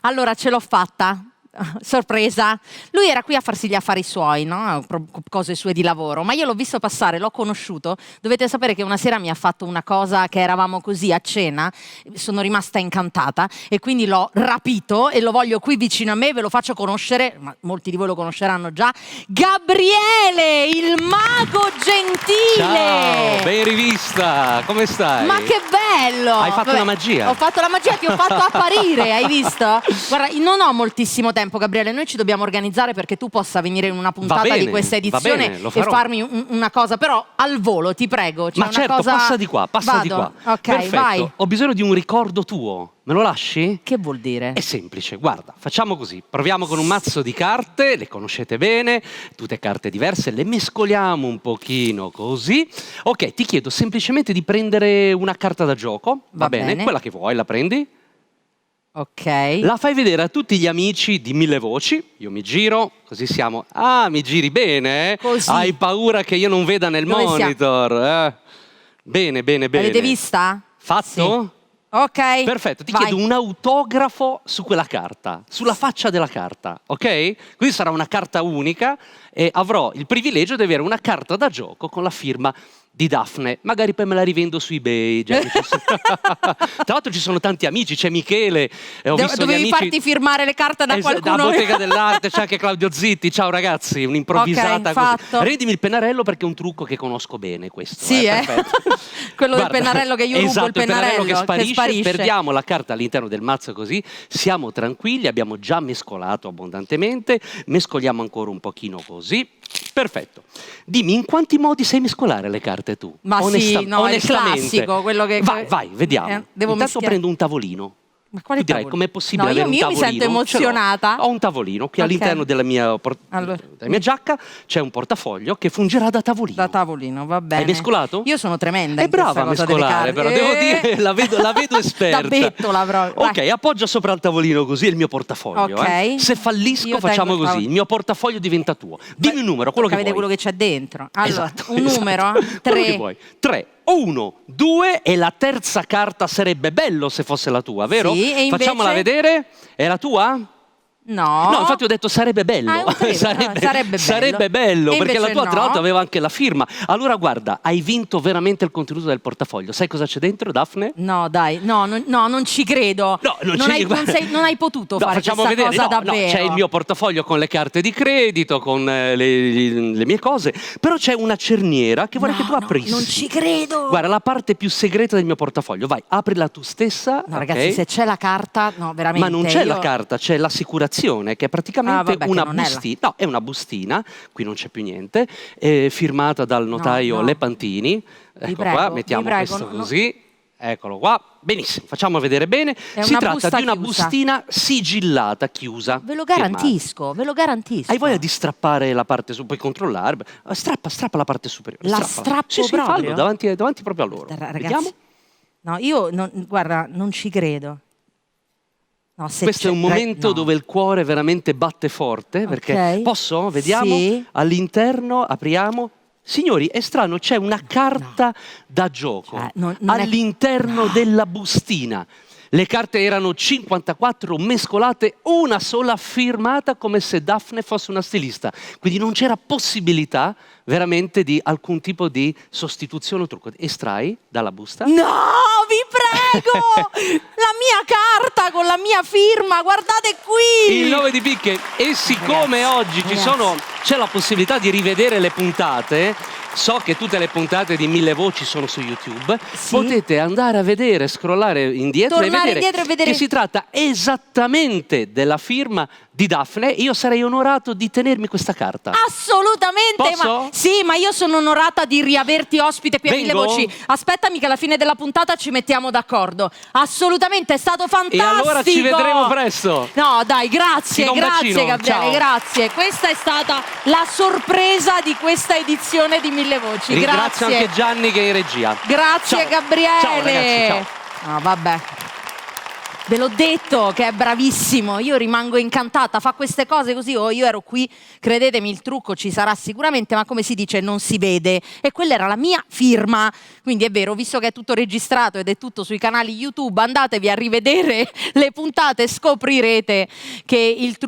Allora, ce l'ho fatta. Sorpresa, lui era qui a farsi gli affari suoi, no? Cose sue di lavoro, ma io l'ho visto passare, l'ho conosciuto. Dovete sapere che una sera mi ha fatto una cosa, che eravamo così a cena, sono rimasta incantata e quindi l'ho rapito e lo voglio qui vicino a me, ve lo faccio conoscere, ma molti di voi lo conosceranno già. Gabriele, il mago gentile. Ciao, ben rivista, come stai? Ma che bello! Hai fatto una magia. Ho fatto la magia, ti ho fatto apparire, hai visto? Guarda, non ho moltissimo tempo, Gabriele, noi ci dobbiamo organizzare perché tu possa venire in una puntata di questa edizione e farmi una cosa, però al volo, ti prego. Ma certo, cosa... passa di qua, passa Vado. di qua. Ok, perfetto. vai. Ho bisogno di un ricordo tuo. Me lo lasci? Che vuol dire? È semplice, guarda, facciamo così. Proviamo con un mazzo di carte, le conoscete bene, tutte carte diverse, le mescoliamo un pochino così. Ok, ti chiedo semplicemente di prendere una carta da gioco, va bene? Quella che vuoi, la prendi. Ok. La fai vedere a tutti gli amici di Mille Voci, io mi giro, così siamo... Ah, mi giri bene, eh? Così. Hai paura che io non veda nel monitor, eh? Bene, bene, bene. L'avete vista? Fatto? Sì. Ok. Perfetto, ti chiedo un autografo su quella carta, sulla faccia della carta, ok? Quindi sarà una carta unica e avrò il privilegio di avere una carta da gioco con la firma di Daphne. Magari poi me la rivendo su eBay. Tra l'altro ci sono tanti amici, c'è Michele. Dovevi farti firmare le carte da qualcuno. Da Bottega dell'Arte, c'è anche Claudio Zitti. Ciao ragazzi, un'improvvisata così. Rendimi il pennarello perché è un trucco che conosco bene questo. Sì, perfetto. Quello del pennarello che io rubo, esatto, il pennarello che sparisce. Perdiamo la carta all'interno del mazzo così, siamo tranquilli, abbiamo già mescolato abbondantemente, mescoliamo ancora un pochino così. Perfetto. Dimmi, in quanti modi sai mescolare le carte tu? Ma sì, no, è il classico, quello che... Vai, vediamo. Intanto prendo un tavolino. Ma quale tu dirai, com'è possibile avere un tavolino? Io mi sento emozionata. Ho un tavolino qui all'interno della mia giacca, c'è un portafoglio che fungerà da tavolino. Da tavolino, va bene. Hai mescolato? Io sono tremenda. È brava a mescolare, però devo dire, la vedo esperta. Da bettola proprio. Ok, appoggia sopra il tavolino così il mio portafoglio. Okay. Se fallisco facciamo così, il mio portafoglio diventa tuo. Dimmi un numero, quello che vuoi. Vede quello che c'è dentro. Allora, esatto, un numero? 3. 3. 1, 2 e la terza carta sarebbe bello se fosse la tua, vero? Sì, e invece... Facciamola vedere. È la tua? No. No, infatti ho detto sarebbe bello. Sarebbe bello perché la tua tra l'altro aveva anche la firma. Allora guarda, hai vinto veramente il contenuto del portafoglio. Sai cosa c'è dentro, Daphne? No, dai, no, non ci credo. No, non hai potuto fare questa cosa davvero. C'è il mio portafoglio con le carte di credito, con le mie cose, però c'è una cerniera che vorrei che tu aprissi. Non ci credo. Guarda, la parte più segreta del mio portafoglio. Vai, aprila tu stessa. No, ragazzi, se c'è la carta, no, veramente. Ma non c'è la carta, c'è l'assicurazione, che è praticamente una bustina. No, è una bustina, qui non c'è più niente, firmata dal notaio Lepantini. Ecco qua, mettiamo questo così. Eccolo qua. Benissimo, facciamo vedere bene. Si tratta di una bustina sigillata, chiusa. Ve lo garantisco, ve lo garantisco. Hai voglia di strappare la parte su, puoi controllare. Strappa la parte superiore. La strappo sì, proprio? fallo davanti proprio a loro. Ragazzi, vediamo. No, io, guarda, non ci credo. No, questo è un momento dove il cuore veramente batte forte, perché posso? Vediamo? Sì. All'interno, apriamo. Signori, è strano, c'è una carta da gioco all'interno della bustina. Le carte erano 54 mescolate, una sola firmata come se Daphne fosse una stilista. Quindi non c'era possibilità veramente di alcun tipo di sostituzione o trucco. Estrai dalla busta. No, vi prego! La mia carta con la mia firma, guardate qui! Il 9 di picche. E siccome oggi c'è la possibilità di rivedere le puntate, so che tutte le puntate di Mille Voci sono su YouTube, potete andare a vedere, scrollare indietro e vedere che si tratta esattamente della firma di Daphne. Io sarei onorato di tenermi questa carta. Assolutamente! Posso? Sì, ma io sono onorata di riaverti ospite qui a Mille Voci. Aspettami che alla fine della puntata ci mettiamo d'accordo. Assolutamente, è stato fantastico! E allora ci vedremo presto! No, dai, grazie Gabriele, ciao. grazie. Questa è stata la sorpresa di questa edizione di Mille Voci. Ringrazio grazie. anche Gianni che è in regia. Grazie ciao. Gabriele! Ciao ragazzi, ciao. No, vabbè. Ve l'ho detto che è bravissimo, io rimango incantata, fa queste cose così, io ero qui, credetemi il trucco ci sarà sicuramente, ma come si dice non si vede, e quella era la mia firma, quindi è vero, visto che è tutto registrato ed è tutto sui canali YouTube, andatevi a rivedere le puntate e scoprirete che il trucco